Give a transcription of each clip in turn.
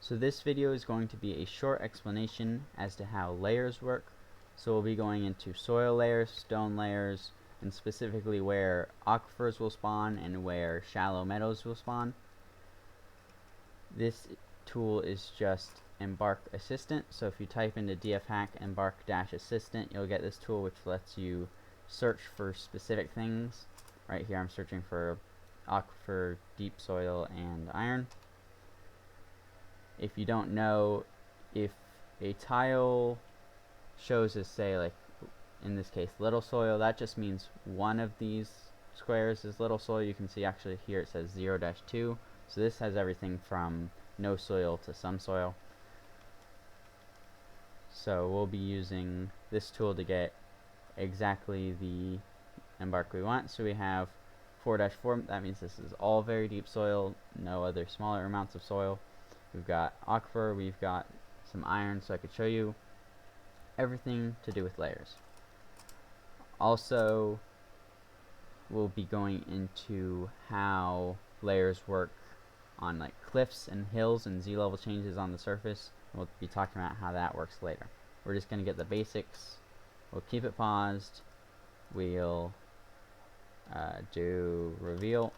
So this video is going to be a short explanation as to how layers work. So we'll be going into soil layers, stone layers, and specifically where aquifers will spawn and where shallow meadows will spawn. This tool is just Embark Assistant. So if you type into dfhack embark-assistant, you'll get this tool which lets you search for specific things. Right here I'm searching for aquifer, deep soil, and iron. If you don't know, if a tile shows as, say, like in this case little soil, that just means one of these squares is little soil. You can see actually here it says 0-2, so this has everything from no soil to some soil. So we'll be using this tool to get exactly the embark we want. So we have 4-4, that means this is all very deep soil, no other smaller amounts of soil. We've got aquifer, we've got some iron, so I could show you everything to do with layers. Also, we'll be going into how layers work on like cliffs and hills and Z-level changes on the surface. We'll be talking about how that works later. We're just going to get the basics. We'll keep it paused. We'll do reveal.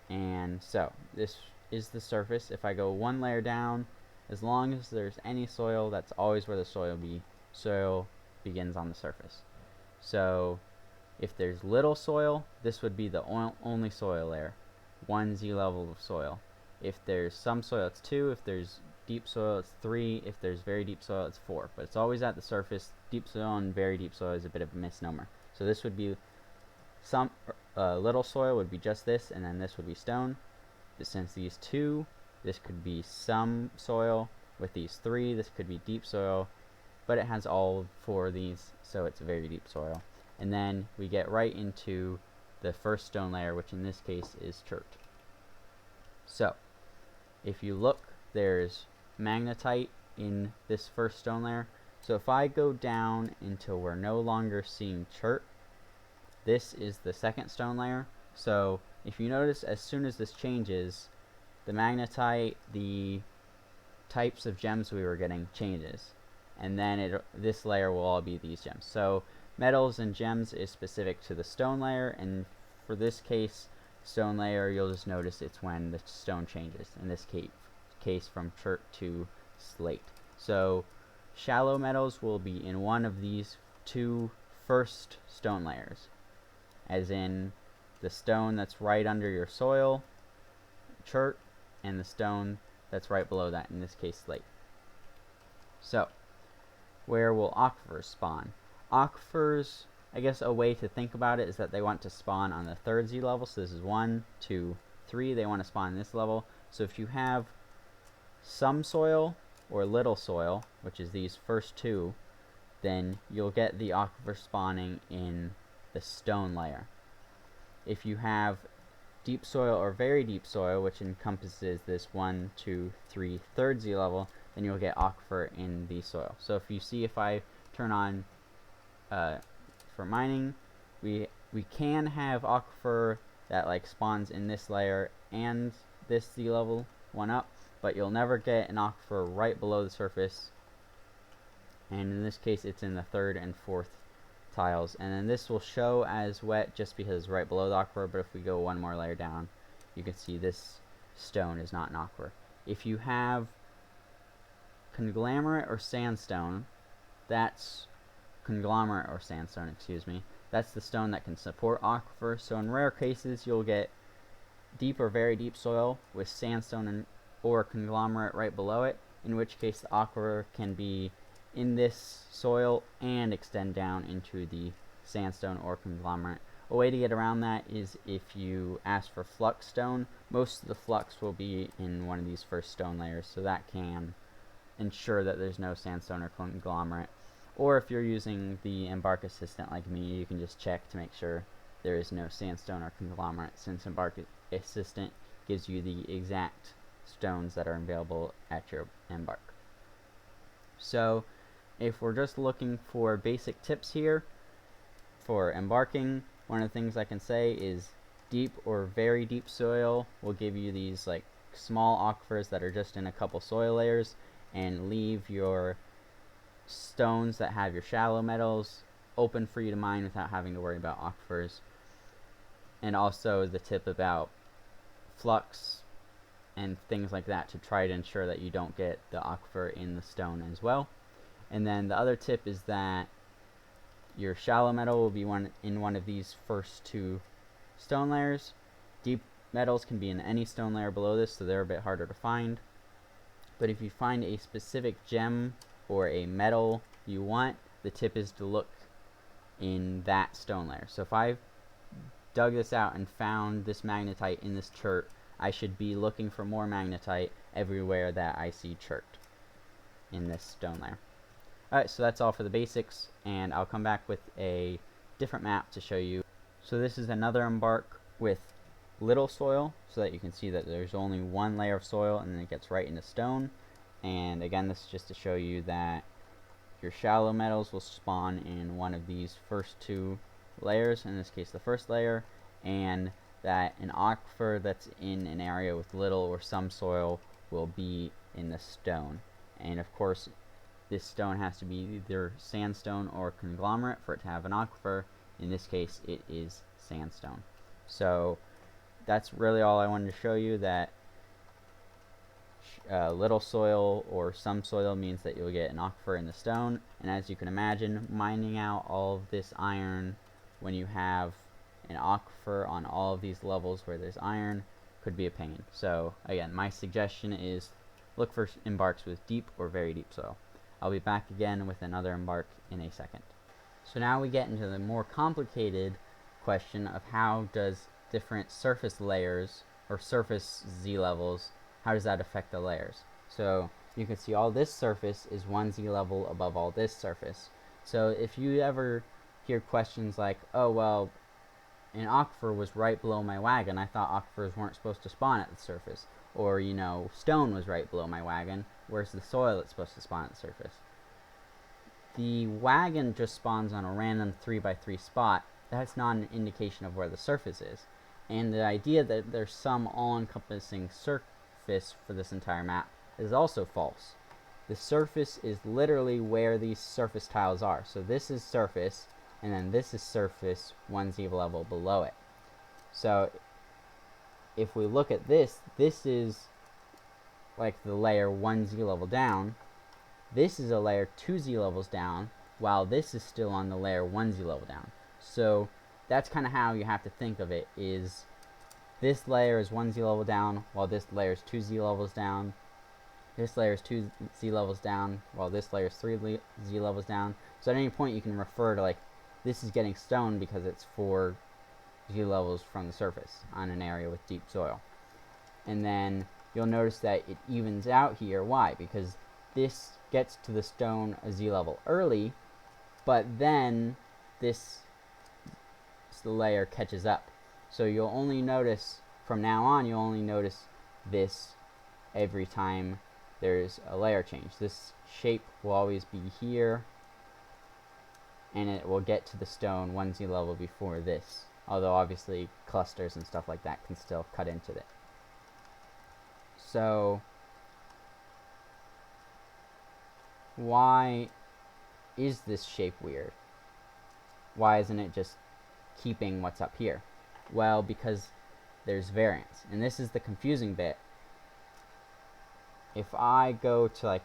And so this is the surface. If I go one layer down, as long as there's any soil, that's always where the soil begins on the surface. So if there's little soil, this would be the only soil layer, 1 Z level of soil. If there's some soil, it's 2. If there's deep soil, it's 3. If there's very deep soil, it's 4. But it's always at the surface. Deep soil and very deep soil is a bit of a misnomer. So this would be some little soil would be just this, and then this would be stone. But since these 2, this could be some soil. With these 3, this could be deep soil, but it has all 4 of these, so it's a very deep soil. And then we get right into the first stone layer, which in this case is chert. So if you look, there's magnetite in this first stone layer. So if I go down until we're no longer seeing chert, this is the second stone layer. So if you notice, as soon as this changes, the magnetite, the types of gems we were getting changes, and then this layer will all be these gems. So metals and gems is specific to the stone layer, and for this case, stone layer, you'll just notice it's when the stone changes, in this case from chert to slate. So shallow metals will be in one of these 2 first stone layers, as in the stone that's right under your soil, chert, and the stone that's right below that, in this case slate. So where will aquifers spawn? Aquifers, I guess a way to think about it is that they want to spawn on the 3rd Z level. So this is 1, 2, 3. They want to spawn in this level. So if you have some soil or little soil, which is these first 2, then you'll get the aquifer spawning in the stone layer. If you have deep soil or very deep soil, which encompasses this 1, 2, 3, 3rd Z level, then you'll get aquifer in the soil. So if you see, if I turn on for mining, we can have aquifer that like spawns in this layer and this Z level one up, but you'll never get an aquifer right below the surface, and in this case it's in the 3rd and 4th tiles, and then this will show as wet just because it's right below the aquifer. But if we go one more layer down, you can see this stone is not an aquifer. If you have conglomerate or sandstone, that's that's the stone that can support aquifer. So in rare cases you'll get deep or very deep soil with sandstone or conglomerate right below it, in which case the aquifer can be in this soil and extend down into the sandstone or conglomerate. A way to get around that is if you ask for flux stone, most of the flux will be in one of these first stone layers, so that can ensure that there's no sandstone or conglomerate. Or if you're using the Embark Assistant like me, you can just check to make sure there is no sandstone or conglomerate, since Embark Assistant gives you the exact stones that are available at your embark. So if we're just looking for basic tips here for embarking, one of the things I can say is deep or very deep soil will give you these like small aquifers that are just in a couple soil layers, and leave your stones that have your shallow metals open for you to mine without having to worry about aquifers. And also the tip about flux and things like that to try to ensure that you don't get the aquifer in the stone as well. And then the other tip is that your shallow metal will be in one of these first two stone layers. Deep metals can be in any stone layer below this, so they're a bit harder to find. But if you find a specific gem or a metal you want, the tip is to look in that stone layer. So if I dug this out and found this magnetite in this chert, I should be looking for more magnetite everywhere that I see chert in this stone layer. Alright, so that's all for the basics, and I'll come back with a different map to show you. So this is another embark with little soil, so that you can see that there's only one layer of soil and then it gets right into stone. And again, this is just to show you that your shallow metals will spawn in one of these first two layers, in this case the first layer, and that an aquifer that's in an area with little or some soil will be in the stone. And of course, this stone has to be either sandstone or conglomerate for it to have an aquifer. In this case, it is sandstone. So that's really all I wanted to show you, that little soil or some soil means that you'll get an aquifer in the stone. And as you can imagine, mining out all of this iron when you have an aquifer on all of these levels where there's iron could be a pain. So again, my suggestion is look for embarks with deep or very deep soil. I'll be back again with another embark in a second. So now we get into the more complicated question of how does different surface layers or surface Z levels, how does that affect the layers? So you can see all this surface is one Z level above all this surface. So if you ever hear questions like, oh well, an aquifer was right below my wagon, I thought aquifers weren't supposed to spawn at the surface. Or, you know, stone was right below my wagon, where's the soil that's supposed to spawn at the surface? The wagon just spawns on a random 3x3 spot. That's not an indication of where the surface is. And the idea that there's some all-encompassing surface for this entire map is also false. The surface is literally where these surface tiles are. So this is surface, and then this is surface 1Z level below it. So if we look at this, this is like the layer 1Z level down. This is a layer 2Z levels down, while this is still on the layer 1Z level down. So that's kind of how you have to think of it, is this layer is 1Z level down, while this layer is 2Z levels down. This layer is 2Z levels down, while this layer is 3Z levels down. So at any point you can refer to, like, this is getting stone because it's 4 Z levels from the surface on an area with deep soil. And then you'll notice that it evens out here. Why? Because this gets to the stone a Z level early, but then this layer catches up. So you'll only notice, from now on, you'll only notice this every time there's a layer change. This shape will always be here, and it will get to the stone 1Z level before this. Although obviously clusters and stuff like that can still cut into it. So why is this shape weird? Why isn't it just keeping what's up here? Well, because there's variance. And this is the confusing bit. If I go to like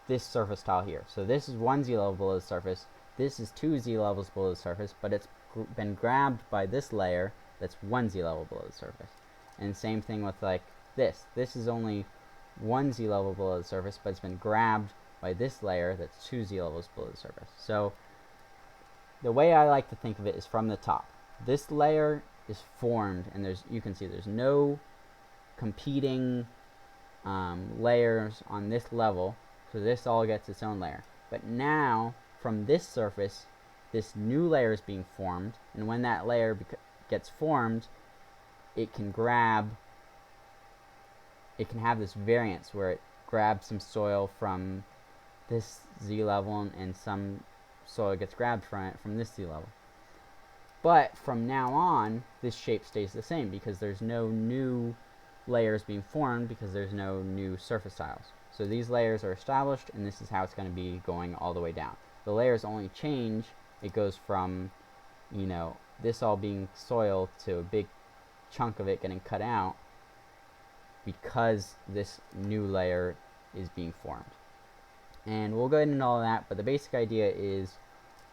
this surface tile here, so this is 1Z level below the surface, this is 2Z levels below the surface, but it's been grabbed by this layer that's 1Z level below the surface. And same thing with like this. This is only 1Z level below the surface, but it's been grabbed by this layer that's 2Z levels below the surface. So the way I like to think of it is from the top. This layer is formed, and you can see there's no competing layers on this level, so this all gets its own layer. But now, from this surface, this new layer is being formed, and when that layer gets formed, it can have this variance where it grabs some soil from this Z level, and some soil gets grabbed from it from this Z level. But from now on, this shape stays the same because there's no new layers being formed because there's no new surface tiles. So these layers are established, and this is how it's going to be going all the way down. The layers only change. It goes from, you know, this all being soil to a big chunk of it getting cut out because this new layer is being formed. And we'll go into all of that, but the basic idea is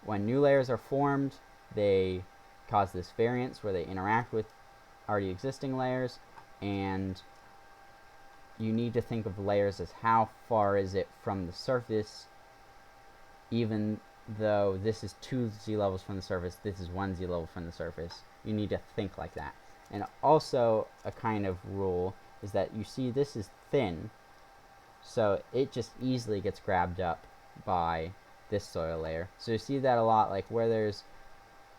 when new layers are formed, they cause this variance where they interact with already existing layers, and you need to think of layers as how far is it from the surface. Even though this is 2 z levels from the surface, this is 1 z level from the surface. You need to think like that. And also a kind of rule is that you see this is thin, so it just easily gets grabbed up by this soil layer. So you see that a lot, like where there's,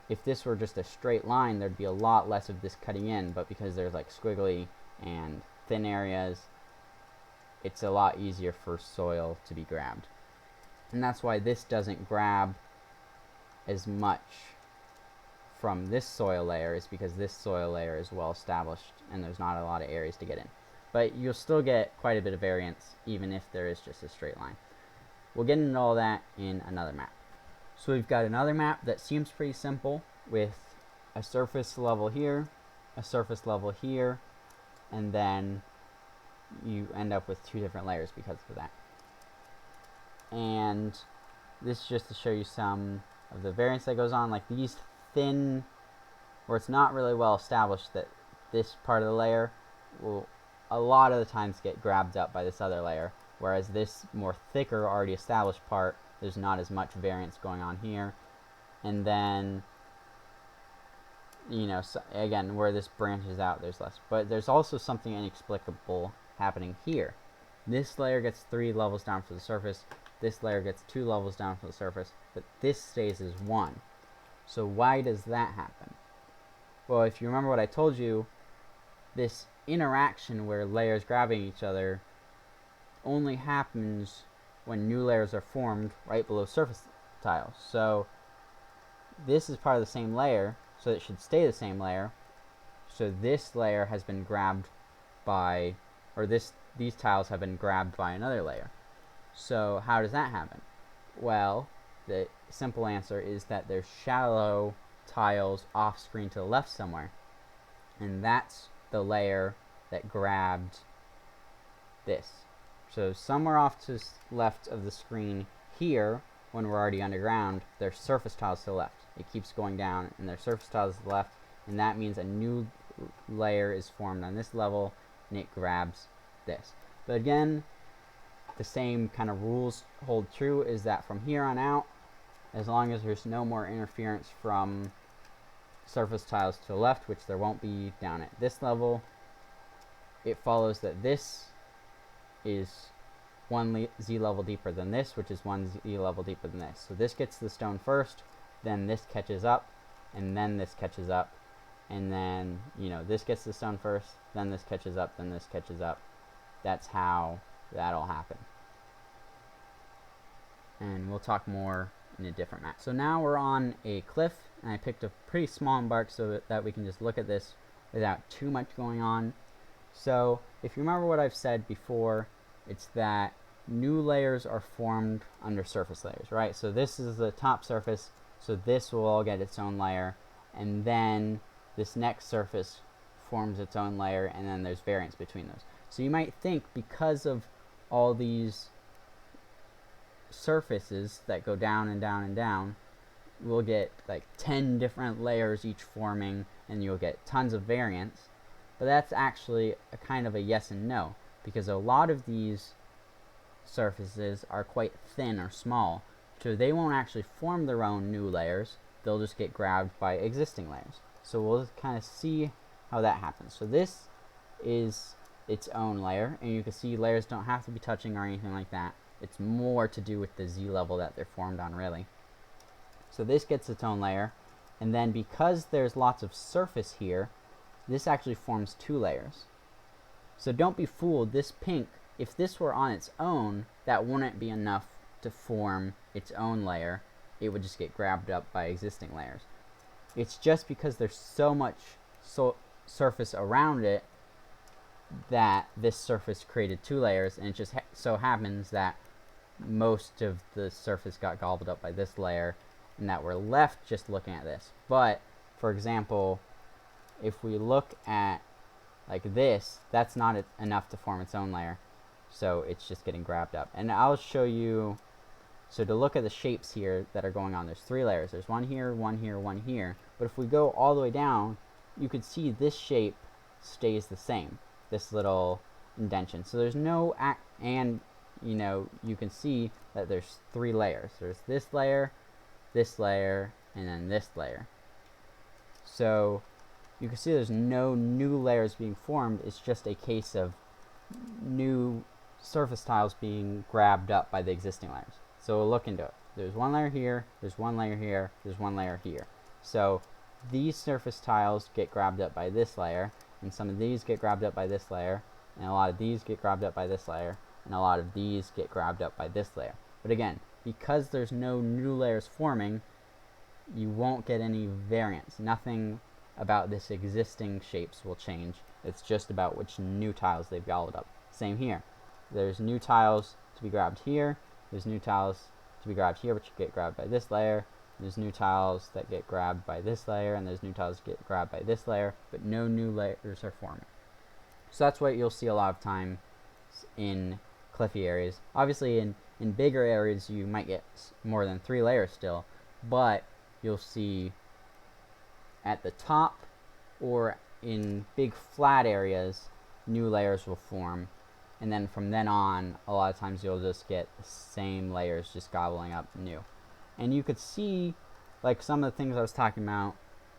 if this were just a straight line, there'd be a lot less of this cutting in, but because there's like squiggly and thin areas, it's a lot easier for soil to be grabbed. And that's why this doesn't grab as much from this soil layer, is because this soil layer is well established and there's not a lot of areas to get in. But you'll still get quite a bit of variance even if there is just a straight line. We'll get into all that in another map. So we've got another map that seems pretty simple with a surface level here, a surface level here, and then you end up with 2 different layers because of that. And this is just to show you some of the variance that goes on, like these thin, where it's not really well established, that this part of the layer will a lot of the times get grabbed up by this other layer, whereas this more thicker, already established part, there's not as much variance going on here. And then, you know, so again, where this branches out, there's less. But there's also something inexplicable happening here. This layer gets 3 levels down from the surface, this layer gets 2 levels down from the surface, but this stays as 1. So why does that happen? Well, if you remember what I told you, this interaction where layers grabbing each other only happens when new layers are formed right below surface tiles. So this is part of the same layer, so it should stay the same layer. So this layer has been grabbed by, or these tiles have been grabbed by another layer. So how does that happen? Well, the simple answer is that there's shallow tiles off screen to the left somewhere, and that's the layer that grabbed this. So somewhere off to the left of the screen here, when we're already underground, there's surface tiles to the left. It keeps going down, and there's surface tiles to the left, and that means a new layer is formed on this level, and it grabs this. But again, the same kind of rules hold true, is that from here on out, as long as there's no more interference from surface tiles to the left, which there won't be down at this level, it follows that this is 1 z level deeper than this, which is 1 z level deeper than this. So this gets the stone first, then this catches up, and then this catches up, and then, you know, this gets the stone first, then this catches up, then this catches up. That's how that'll happen. And we'll talk more in a different map. So now we're on a cliff, and I picked a pretty small embark so that we can just look at this without too much going on. So if you remember what I've said before, it's that new layers are formed under surface layers, right? So this is the top surface, so this will all get its own layer, and then this next surface forms its own layer, and then there's variance between those. So you might think, because of all these surfaces that go down and down and down, we'll get like 10 different layers each forming, and you'll get tons of variance. But that's actually a kind of a yes and no, because a lot of these surfaces are quite thin or small, so they won't actually form their own new layers, they'll just get grabbed by existing layers. So we'll kind of see how that happens. So this is its own layer, and you can see layers don't have to be touching or anything like that. It's more to do with the z level that they're formed on, really. So this gets its own layer, and then because there's lots of surface here, this actually forms 2 layers. So don't be fooled, this pink, if this were on its own, that wouldn't be enough to form its own layer. It would just get grabbed up by existing layers. It's just because there's so much surface around it that this surface created 2 layers, and it just so happens that most of the surface got gobbled up by this layer, and that we're left just looking at this. But, for example, if we look at like this, that's not enough to form its own layer, so it's just getting grabbed up. And I'll show you, so to look at the shapes here that are going on, there's 3 layers. There's one here, one here, one here. But if we go all the way down, you could see this shape stays the same, this little indentation. So there's no and you know, you can see that there's 3 layers. There's this layer, and then this layer. So you can see there's no new layers being formed. It's just a case of new surface tiles being grabbed up by the existing layers. So we'll look into it. There's one layer here, there's one layer here, there's one layer here. So these surface tiles get grabbed up by this layer, and some of these get grabbed up by this layer, and a lot of these get grabbed up by this layer, and a lot of these get grabbed up by this layer. But again, because there's no new layers forming, you won't get any variance. Nothing about this existing shapes will change. It's just about which new tiles they've gobbled up. Same here. There's new tiles to be grabbed here. There's new tiles to be grabbed here, which get grabbed by this layer. There's new tiles that get grabbed by this layer, and there's new tiles that get grabbed by this layer, but no new layers are forming. So that's what you'll see a lot of time in cliffy areas. Obviously, in bigger areas, you might get more than 3 layers still, but you'll see at the top or in big flat areas, new layers will form. And then from then on, a lot of times you'll just get the same layers just gobbling up new. And you could see, like some of the things I was talking about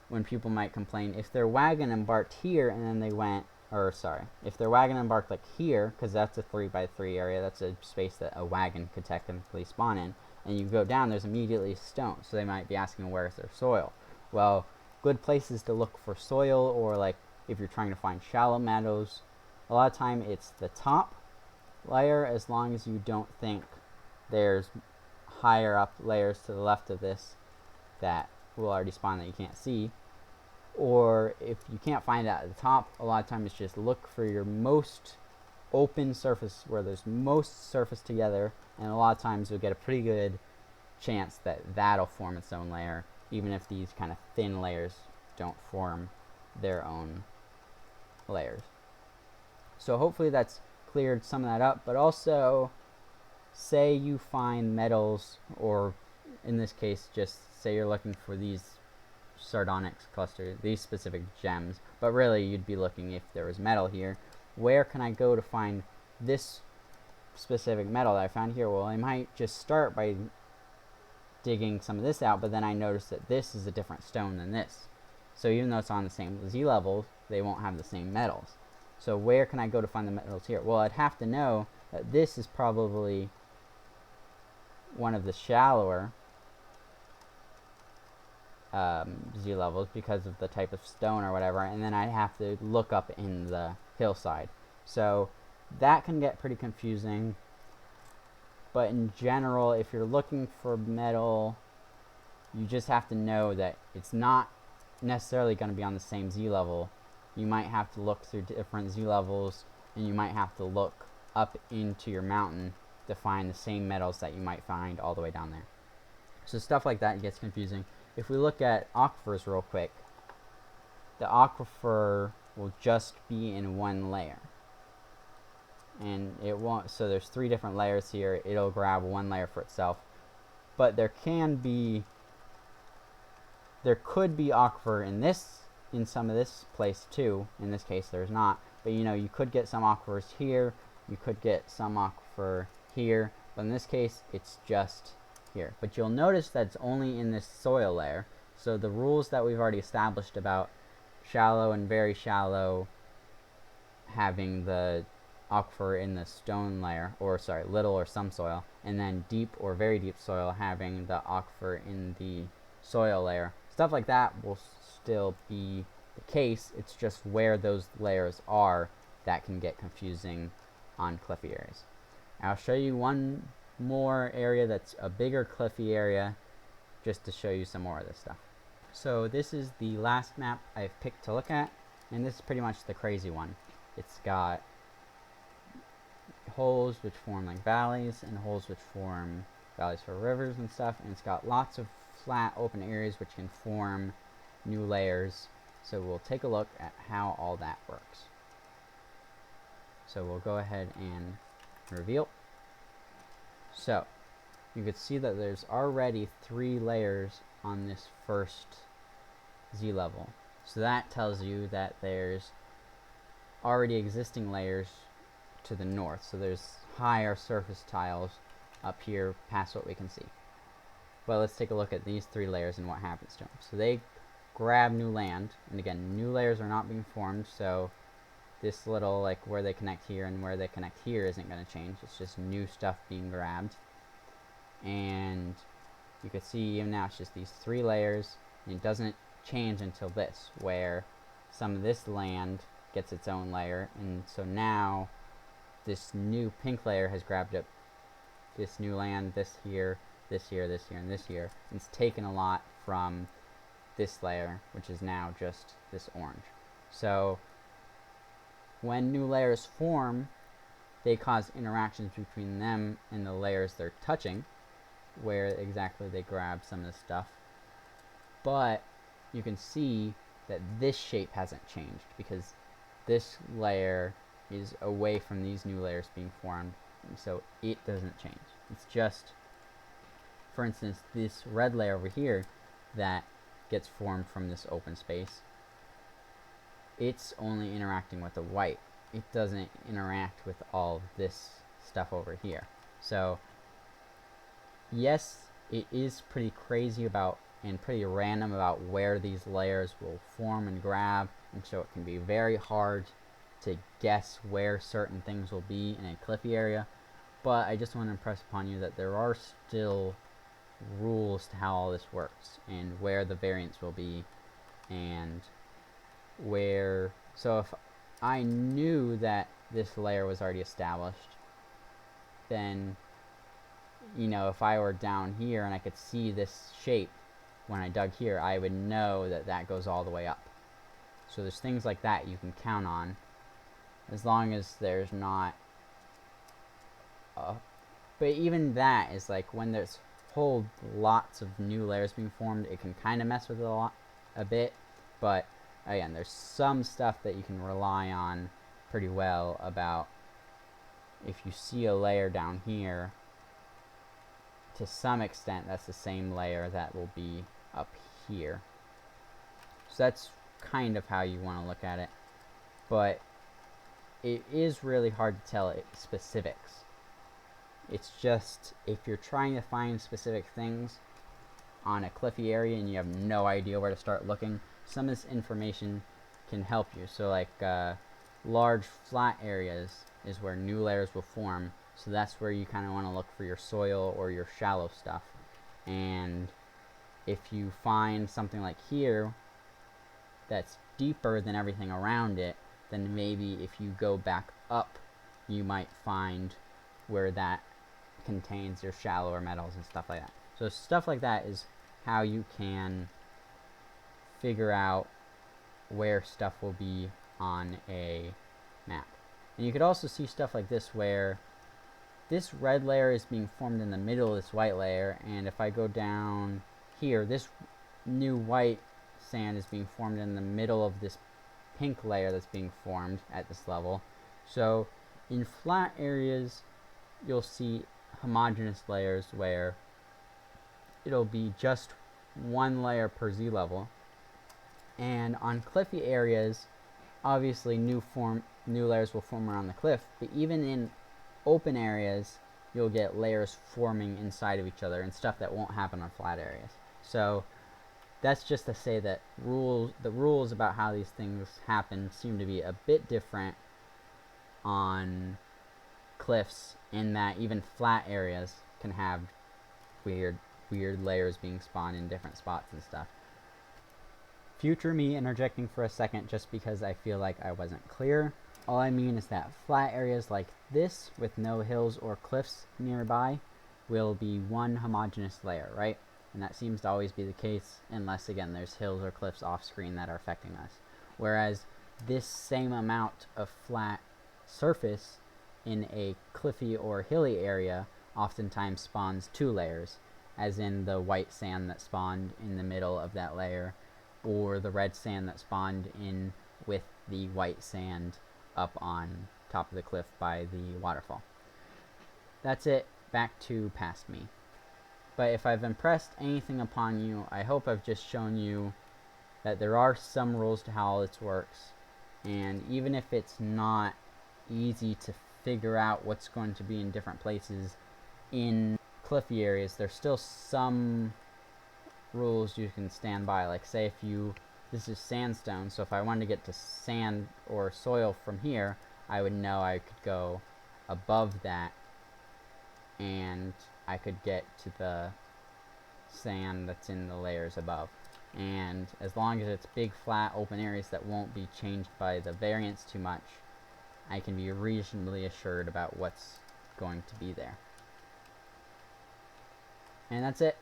when people might complain, if their wagon embarked here and then they went, or sorry, if their wagon embarked like here, because that's a 3x3 area, that's a space that a wagon could technically spawn in, and you go down, there's immediately stone. So they might be asking, where's their soil? Well, good places to look for soil, or like if you're trying to find shallow meadows, a lot of time it's the top layer, as long as you don't think there's higher up layers to the left of this that will already spawn that you can't see. Or if you can't find that at the top, a lot of times it's just look for your most open surface where there's most surface together, and a lot of times you'll get a pretty good chance that that'll form its own layer, even if these kind of thin layers don't form their own layers. So hopefully that's cleared some of that up. But also, say you find metals, or in this case, just say you're looking for these sardonyx cluster, these specific gems, but really you'd be looking if there was metal here. Where can I go to find this specific metal that I found here? Well, I might just start by digging some of this out, but then I notice that this is a different stone than this. So even though it's on the same Z level, they won't have the same metals. So where can I go to find the metals here? Well, I'd have to know that this is probably one of the shallower Z levels because of the type of stone or whatever, and then I'd have to look up in the hillside. So that can get pretty confusing. But in general, if you're looking for metal, you just have to know that it's not necessarily going to be on the same Z level. You might have to look through different Z levels, and you might have to look up into your mountain to find the same metals that you might find all the way down there. So stuff like that gets confusing. If we look at aquifers real quick, the aquifer will just be in one layer. And it won't, so there's 3 different layers here. It'll grab one layer for itself. But there could be aquifer in some of this place too. In this case there's not. But you know, you could get some aquifers here, you could get some aquifer here, but in this case it's just here. But you'll notice that it's only in this soil layer. So the rules that we've already established about shallow and very shallow having the aquifer in the stone layer, or sorry, little or some soil, and then deep or very deep soil having the aquifer in the soil layer. Stuff like that will still be the case. It's just where those layers are that can get confusing on cliffy areas. I'll show you one more area that's a bigger cliffy area just to show you some more of this stuff. So this is the last map I've picked to look at, and this is pretty much the crazy one. It's got holes which form like valleys, and holes which form valleys for rivers and stuff, and it's got lots of flat open areas which can form new layers. So we'll take a look at how all that works. So we'll go ahead and reveal. So you can see that there's already 3 layers on this first Z level. So that tells you that there's already existing layers to the north. So there's higher surface tiles up here past what we can see. But let's take a look at these 3 layers and what happens to them. So they grab new land, and again, new layers are not being formed, so this little, like, where they connect here and where they connect here isn't going to change. It's just new stuff being grabbed. And you can see even now it's just these 3 layers, and it doesn't change until this, where some of this land gets its own layer, and so now this new pink layer has grabbed up this new land, this here, this here, this here, and this here, and it's taken a lot from this layer, which is now just this orange. So when new layers form, they cause interactions between them and the layers they're touching, where exactly they grab some of the stuff. But you can see that this shape hasn't changed because this layer is away from these new layers being formed, and so it doesn't change. It's just, for instance, this red layer over here that gets formed from this open space, it's only interacting with the white. It doesn't interact with all of this stuff over here. So yes, it is pretty crazy about and pretty random about where these layers will form and grab, and so it can be very hard to guess where certain things will be in a cliffy area. But I just want to impress upon you that there are still rules to how all this works and where the variance will be, and where, so if I knew that this layer was already established, then, you know, if I were down here and I could see this shape when I dug here, I would know that that goes all the way up. So there's things like that you can count on, as long as there's not but even that is like, when there's whole lots of new layers being formed, it can kind of mess with it a bit. But again, there's some stuff that you can rely on pretty well about. If you see a layer down here, to some extent that's the same layer that will be up here. So that's kind of how you want to look at it. But it is really hard to tell specifics. It's just, if you're trying to find specific things on a cliffy area and you have no idea where to start looking, some of this information can help you. So like large flat areas is where new layers will form, so that's where you kind of want to look for your soil or your shallow stuff. And if you find something like here that's deeper than everything around it, then maybe if you go back up, you might find where that contains your shallower metals and stuff like that. So stuff like that is how you can figure out where stuff will be on a map. And you could also see stuff like this, where this red layer is being formed in the middle of this white layer, and if I go down here, this new white sand is being formed in the middle of this pink layer that's being formed at this level. So in flat areas, you'll see homogeneous layers where it'll be just one layer per Z level. And on cliffy areas, obviously new layers will form around the cliff, but even in open areas, you'll get layers forming inside of each other and stuff that won't happen on flat areas. So that's just to say that the rules about how these things happen seem to be a bit different on cliffs, in that even flat areas can have weird layers being spawned in different spots and stuff. Future me interjecting for a second just because I feel like I wasn't clear. All I mean is that flat areas like this with no hills or cliffs nearby will be one homogeneous layer, right? And that seems to always be the case, unless again there's hills or cliffs off screen that are affecting us. Whereas this same amount of flat surface in a cliffy or hilly area oftentimes spawns 2 layers, as in the white sand that spawned in the middle of that layer, or the red sand that spawned in with the white sand up on top of the cliff by the waterfall. That's it. Back to past me. But if I've impressed anything upon you, I hope I've just shown you that there are some rules to how all this works, and even if it's not easy to figure out what's going to be in different places in cliffy areas, there's still some rules you can stand by. Like, say if you, this is sandstone, so if I wanted to get to sand or soil from here, I would know I could go above that and I could get to the sand that's in the layers above. And as long as it's big flat open areas that won't be changed by the variance too much, I can be reasonably assured about what's going to be there. And that's it.